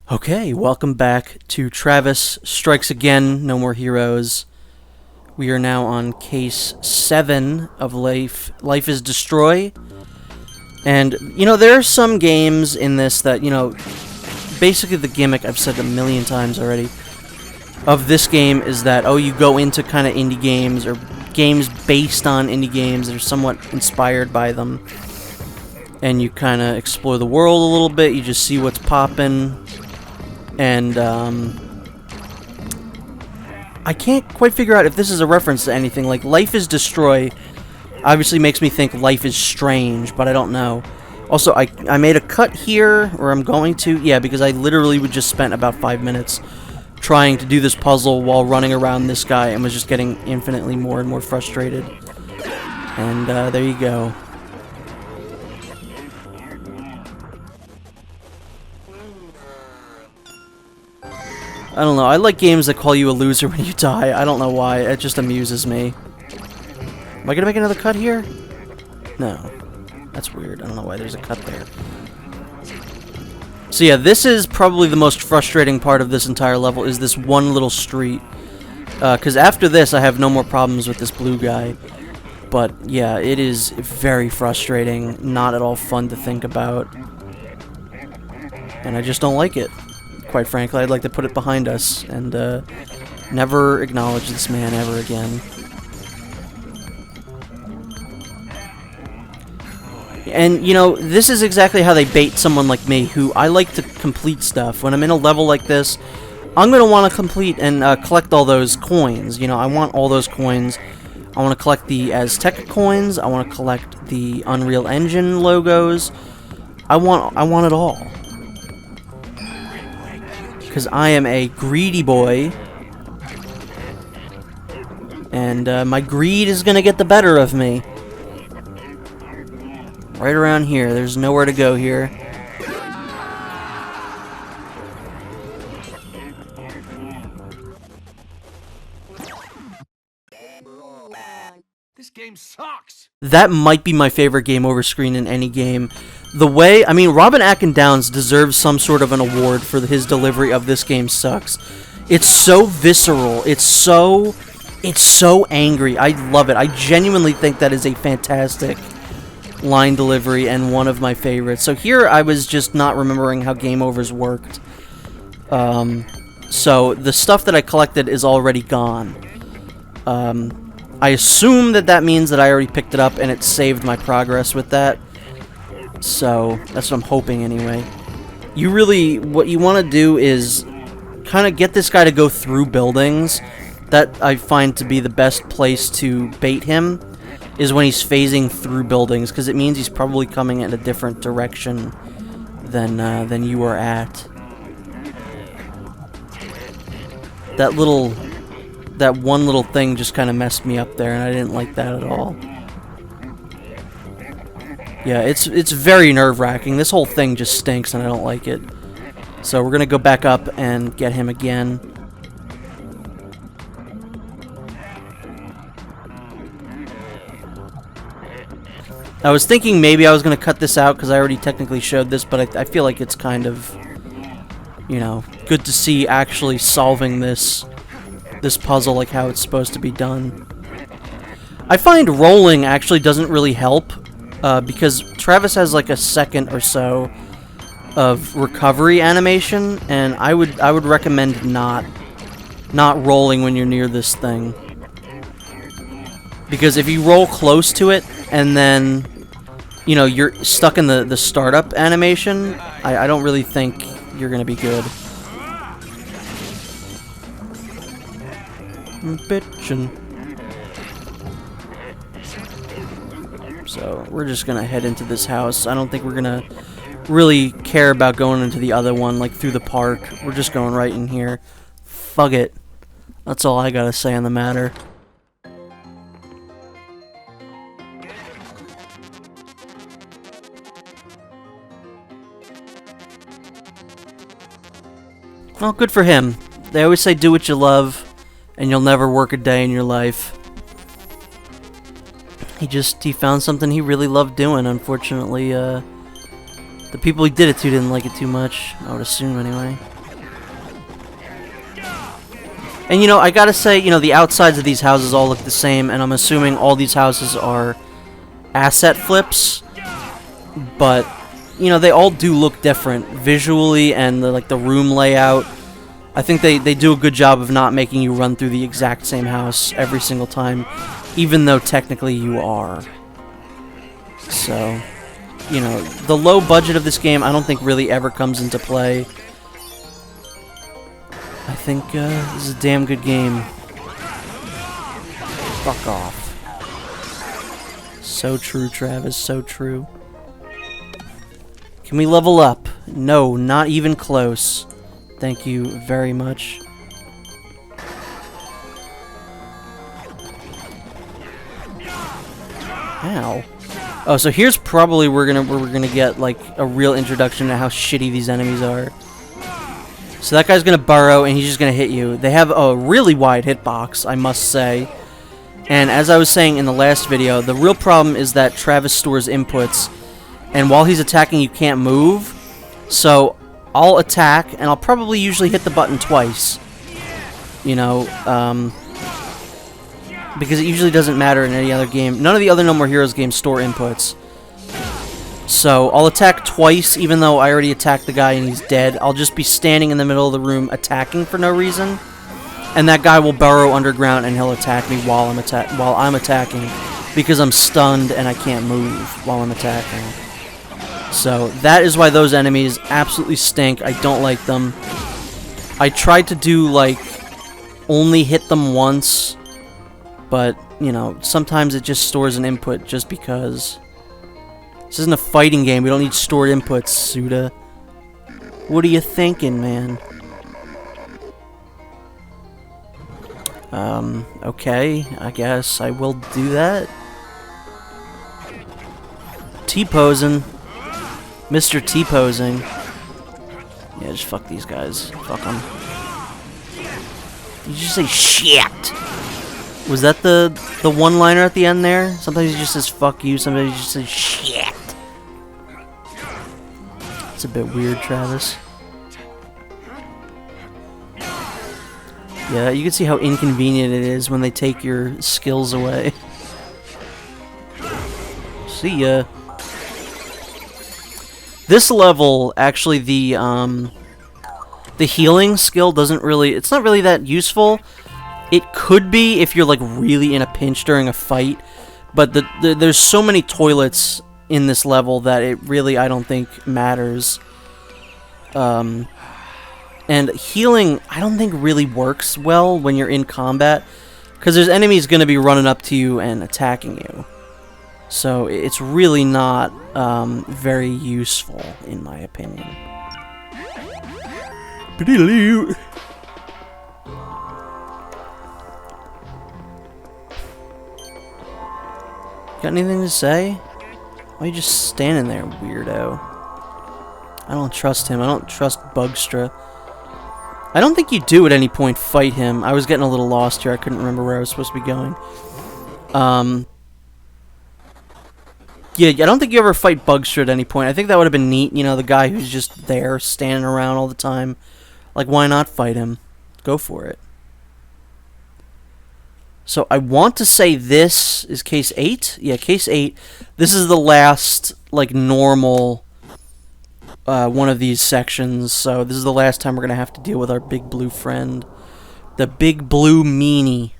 Okay, welcome back to Travis Strikes Again, No More Heroes. We are now on case 7 of Life is Destroy. And, there are some games in this that, basically the gimmick, I've said a million times already, of this game is that, you go into kind of indie games, or games based on indie games that are somewhat inspired by them. And you kind of explore the world a little bit, you just see what's poppin'. And, I can't quite figure out if this is a reference to anything. Like, Life is Destroy obviously makes me think Life is Strange, but I don't know. Also, I made a cut here, or I'm going to, yeah, because I literally would just spent about 5 minutes trying to do this puzzle while running around this guy and was just getting infinitely more and more frustrated. And, there you go. I don't know, I like games that call you a loser when you die. I don't know why, it just amuses me. Am I gonna make another cut here? No. That's weird, I don't know why there's a cut there. So yeah, this is probably the most frustrating part of this entire level, is this one little street. Because after this, I have no more problems with this blue guy. But yeah, it is very frustrating, not at all fun to think about. And I just don't like it. Quite frankly, I'd like to put it behind us and never acknowledge this man ever again. And, this is exactly how they bait someone like me, who I like to complete stuff. When I'm in a level like this, I'm going to want to complete and collect all those coins. I want all those coins. I want to collect the Aztec coins. I want to collect the Unreal Engine logos. I want it all. Because I am a greedy boy, and my greed is gonna get the better of me. Right around here, there's nowhere to go here. This game sucks! That might be my favorite game over screen in any game. Robin Atkin Downes deserves some sort of an award for his delivery of This Game Sucks. It's so visceral. It's so angry. I love it. I genuinely think that is a fantastic line delivery and one of my favorites. So here I was just not remembering how game overs worked. So the stuff that I collected is already gone. I assume that means that I already picked it up and it saved my progress with that. So, that's what I'm hoping anyway. What you want to do is kind of get this guy to go through buildings. That I find to be the best place to bait him, is when he's phasing through buildings, because it means he's probably coming in a different direction than you are at. That one little thing just kind of messed me up there, and I didn't like that at all. Yeah, it's very nerve-wracking. This whole thing just stinks, and I don't like it. So we're gonna go back up and get him again. I was thinking maybe I was gonna cut this out, because I already technically showed this, but I feel like it's kind of, good to see actually solving this puzzle like how it's supposed to be done. I find rolling actually doesn't really help, because Travis has like a second or so of recovery animation, and I would recommend not rolling when you're near this thing. Because if you roll close to it and then you're stuck in the startup animation, I don't really think you're gonna be good. Bitchin'. So, we're just gonna head into this house. I don't think we're gonna really care about going into the other one, like through the park. We're just going right in here. Fuck it. That's all I gotta say on the matter. Well, good for him. They always say do what you love, and you'll never work a day in your life. He found something he really loved doing. Unfortunately, the people he did it to didn't like it too much, I would assume anyway. And you know, I gotta say, you know, the outsides of these houses all look the same, and I'm assuming all these houses are asset flips, but you know, they all do look different visually, and like the room layout. I think they do a good job of not making you run through the exact same house every single time, even though technically you are. So, you know, the low budget of this game I don't think really ever comes into play. I think this is a damn good game. Fuck off. So true, Travis, so true. Can we level up? No, not even close. Thank you very much. Ow. Oh, so here's probably where we're gonna get like a real introduction to how shitty these enemies are. So that guy's gonna burrow and he's just gonna hit you. They have a really wide hitbox, I must say. And as I was saying in the last video, the real problem is that Travis stores inputs, and while he's attacking you can't move. So I'll attack, and I'll probably usually hit the button twice. You know, because it usually doesn't matter in any other game. None of the other No More Heroes games store inputs. So I'll attack twice, even though I already attacked the guy and he's dead. I'll just be standing in the middle of the room attacking for no reason, and that guy will burrow underground and he'll attack me while I'm attacking, because I'm stunned and I can't move while I'm attacking. So that is why those enemies absolutely stink. I don't like them. I tried to do like only hit them once, but you know, sometimes it just stores an input just because. This isn't a fighting game. We don't need stored inputs, Suda. What are you thinking, man? Okay, I guess I will do that. T-posing. Mr. T-posing. Yeah, just fuck these guys. Fuck them. Did you just say shit? Was that the one-liner at the end there? Sometimes he just says fuck you, sometimes he just says shit. It's a bit weird, Travis. Yeah, you can see how inconvenient it is when they take your skills away. See ya. This level, actually, the healing skill doesn't really... It's not really that useful. It could be if you're, like, really in a pinch during a fight. But there's so many toilets in this level that it really, I don't think, matters. And healing, I don't think really works well when you're in combat, because there's enemies going to be running up to you and attacking you. So it's really not very useful, in my opinion. Got anything to say? Why are you just standing there, weirdo? I don't trust him. I don't trust Bugstra. I don't think you do at any point fight him. I was getting a little lost here. I couldn't remember where I was supposed to be going. Yeah, I don't think you ever fight Bugstra at any point. I think that would have been neat. You know, the guy who's just there, standing around all the time. Like, why not fight him? Go for it. So I want to say this is case 8. Yeah, case 8. This is the last, like, normal one of these sections. So this is the last time we're going to have to deal with our big blue friend. The big blue meanie.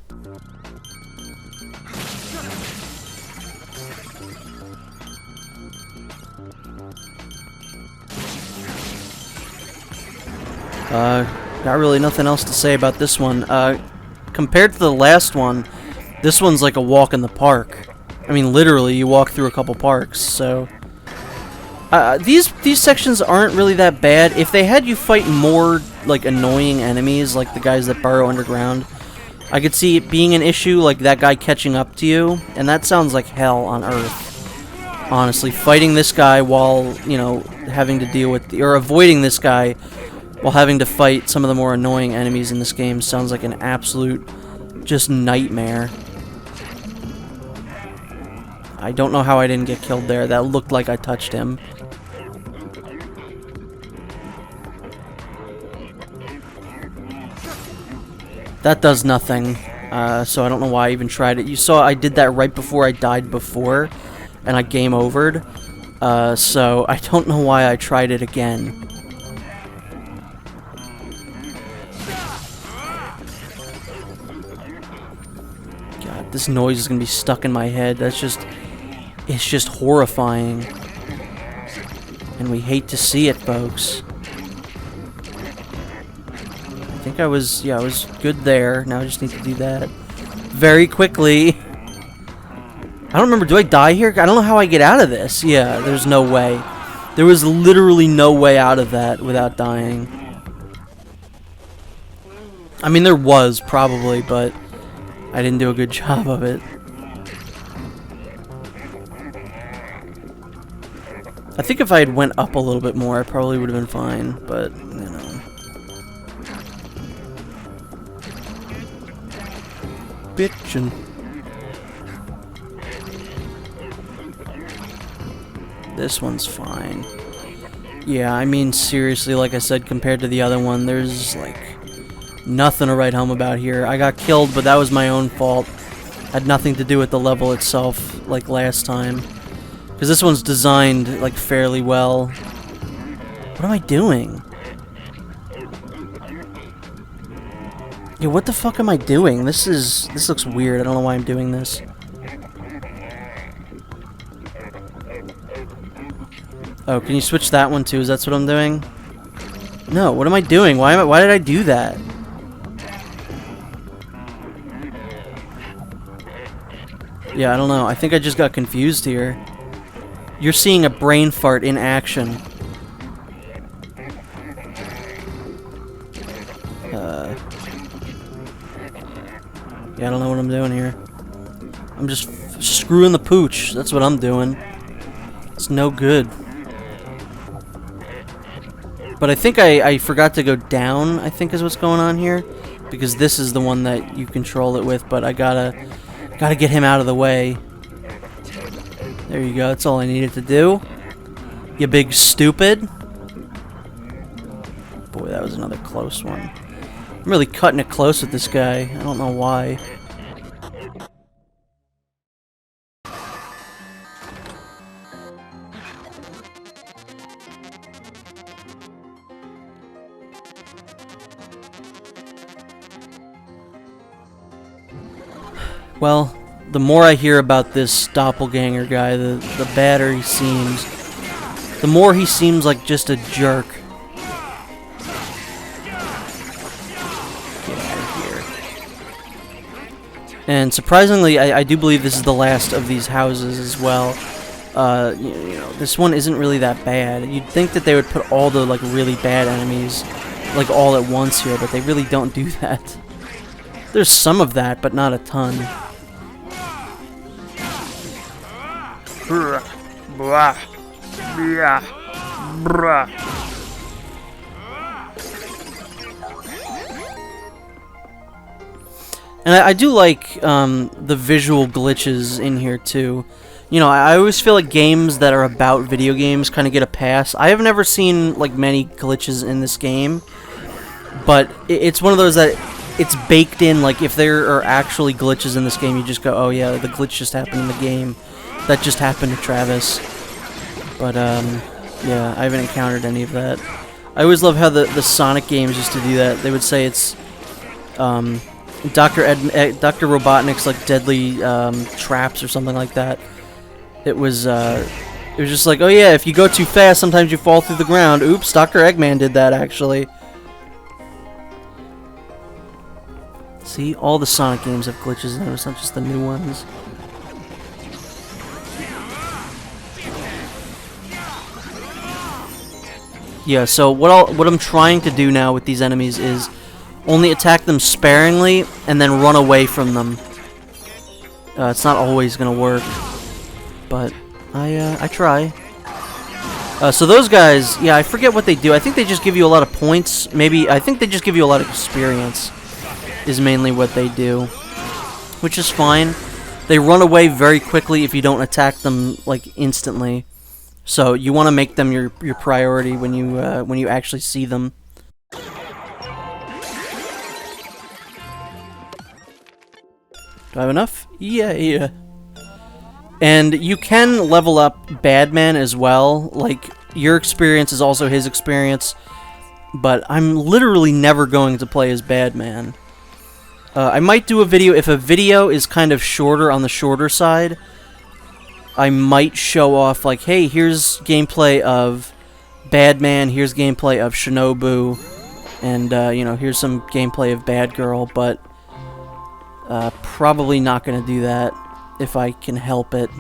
Got really nothing else to say about this one. Compared to the last one, this one's like a walk in the park. I mean, literally, you walk through a couple parks, so... these sections aren't really that bad. If they had you fight more, like, annoying enemies, like the guys that burrow underground, I could see it being an issue, like that guy catching up to you, and that sounds like hell on earth. Honestly, fighting this guy while, you know, having to deal with... or avoiding this guy while having to fight some of the more annoying enemies in this game sounds like an absolute just nightmare. I don't know how I didn't get killed there. That looked like I touched him. That does nothing, so I don't know why I even tried it. You saw I did that right before I died before, and I game overed, so I don't know why I tried it again. God, this noise is gonna be stuck in my head. It's just horrifying. And we hate to see it, folks. I think I was good there. Now I just need to do that very quickly. I don't remember, do I die here? I don't know how I get out of this. Yeah, there's no way. There was literally no way out of that without dying. I mean, there was, probably, but I didn't do a good job of it. I think if I had went up a little bit more, I probably would have been fine, but, you know. Bitchin'. This one's fine. Yeah, I mean, seriously, like I said, compared to the other one, there's, like, nothing to write home about here. I got killed, but that was my own fault. Had nothing to do with the level itself, like last time. Because this one's designed, like, fairly well. What am I doing? Yeah, what the fuck am I doing? This looks weird. I don't know why I'm doing this. Oh, can you switch that one too? Is that what I'm doing? No, what am I doing? Why did I do that? Yeah, I don't know. I think I just got confused here. You're seeing a brain fart in action. Yeah, I don't know what I'm doing here. I'm just screwing the pooch. That's what I'm doing. It's no good. But I think I forgot to go down, I think is what's going on here. Because this is the one that you control it with, but I gotta get him out of the way. There you go, that's all I needed to do. You big stupid. Boy, that was another close one. I'm really cutting it close with this guy. I don't know why. Well, the more I hear about this doppelganger guy, the badder he seems. The more he seems like just a jerk. Get out of here. And surprisingly, I do believe this is the last of these houses as well. You know, this one isn't really that bad. You'd think that they would put all the like really bad enemies like all at once here, but they really don't do that. There's some of that, but not a ton. And I do like the visual glitches in here too. You know, I always feel like games that are about video games kind of get a pass. I have never seen like many glitches in this game, but it's one of those that it's baked in. Like if there are actually glitches in this game, you just go, "Oh yeah, the glitch just happened in the game. That just happened to Travis." But yeah, I haven't encountered any of that. I always love how the Sonic games used to do that. They would say it's Dr. Robotnik's like deadly traps or something like that. It was just like, oh yeah, if you go too fast, sometimes you fall through the ground. Oops, Dr. Eggman did that actually. See, all the Sonic games have glitches in them. It's not just the new ones. Yeah, so what I'm trying to do now with these enemies is only attack them sparingly and then run away from them. It's not always gonna work, but I try. So those guys, yeah, I forget what they do. I think they just give you a lot of points. Maybe I think they just give you a lot of experience. Is mainly what they do, which is fine. They run away very quickly if you don't attack them like instantly. So you want to make them your priority when you actually see them. Do I have enough? Yeah. And you can level up Badman as well. Like, your experience is also his experience. But I'm literally never going to play as Badman. I might do a video, if a video is kind of shorter on the shorter side, I might show off, like, hey, here's gameplay of Badman, here's gameplay of Shinobu, and, you know, here's some gameplay of Bad Girl, but probably not going to do that if I can help it.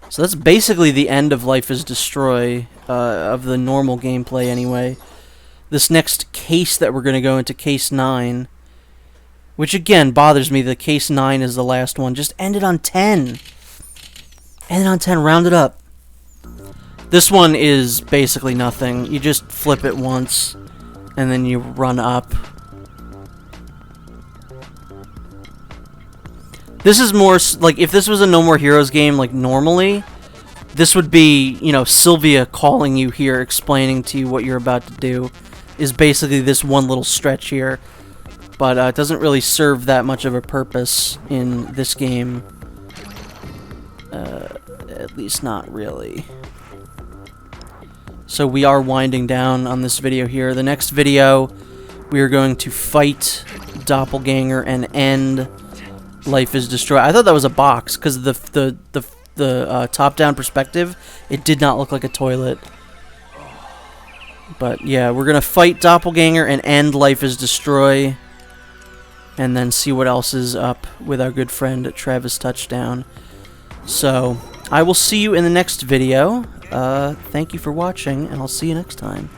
So that's basically the end of Life is Destroy, of the normal gameplay anyway. This next case that we're going to go into, Case 9, which again bothers me that Case 9 is the last one. Just end it on 10. End it on 10, round it up. This one is basically nothing. You just flip it once, and then you run up. This is more, like, if this was a No More Heroes game, like, normally, this would be, you know, Sylvia calling you here, explaining to you what you're about to do, is basically this one little stretch here. But it doesn't really serve that much of a purpose in this game. At least not really. So we are winding down on this video here. The next video, we are going to fight Doppelganger and end Life is Destroyed. I thought that was a box, because the top-down perspective, it did not look like a toilet. But yeah, we're going to fight Doppelganger and end Life is Destroy. And then see what else is up with our good friend Travis Touchdown. So, I will see you in the next video. Thank you for watching, and I'll see you next time.